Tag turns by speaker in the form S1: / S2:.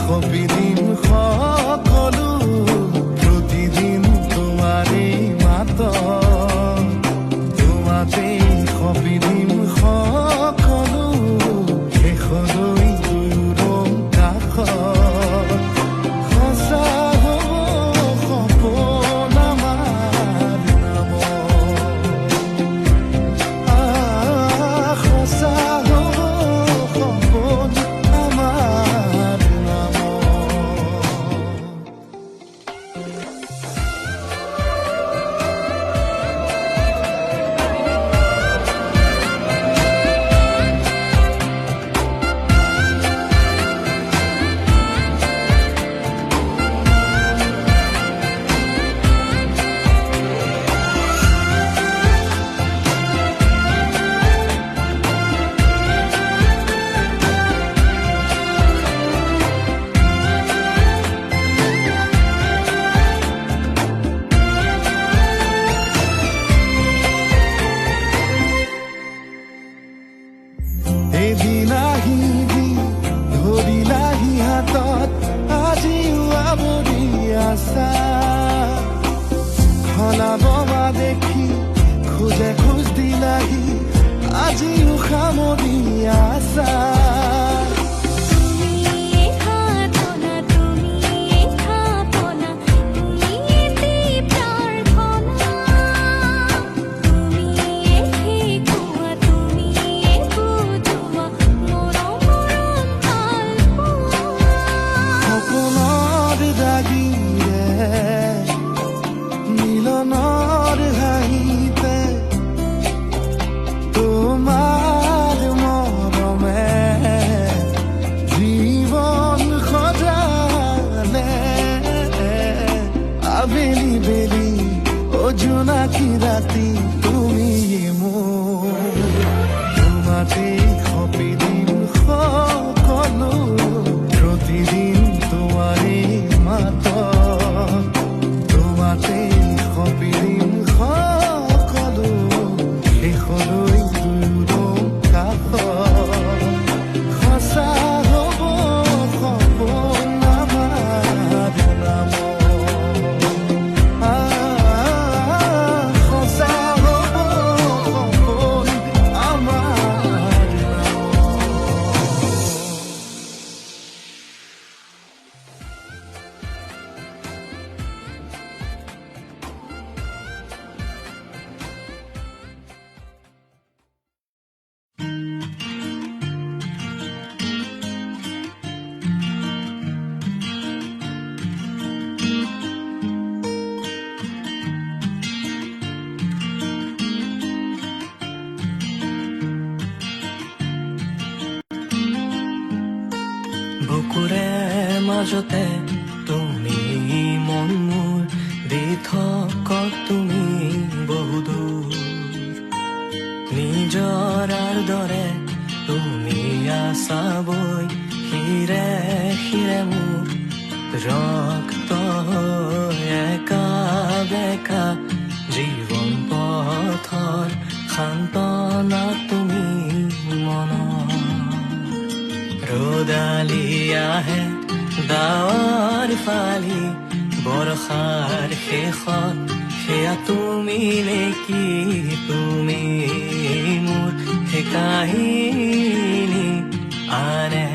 S1: সপিদিন সকলো প্ৰতিদিন তোমাৰে মাত তোমাতে সপিদিন সকলো শেষলৈ দুয়োৰং কাষত সঁচা হ'ব সপোন আমাৰ নামত সঁচা হ'ব সপোন আমাৰ এদিন আহিবি ধৰিলাহি হাতত আজিও আৱৰি আছা সলাব বা দেখি খোজে খোজ দিলাহি আজিও সামৰি আছা মিলনৰ হাঁহিতে তোমাৰ মৰমে জীৱন সজালে আবেলি বেলি জোনাকী ৰাতি তুমি মোৰ তোমাতে সপিদিন সকলো প্ৰতিদিন তোমাৰে মাত তোমাতে সপিদিন সকলো শেষলৈ দুয়োৰং কাষত সঁচা হ'ব সপোন আমাৰ নামত সঁচা হ'ব সপোন আমাৰ বুকুৰে মাজতে তুমি মন মোৰ দি থকা তুমি বহুদূৰ নিজৰাৰ দৰে তুমি আছাবৈ শিৰে শিৰে মোৰ ৰক্ত একা বেকা জীৱন পথৰ সান্তনা তুমি মনৰ ৰ'দালি আহে ডাৱৰ ফালি বৰষাৰ শেষত সেয়া তুমি নেকি তুমি মোৰ সেই কাহিনী আনে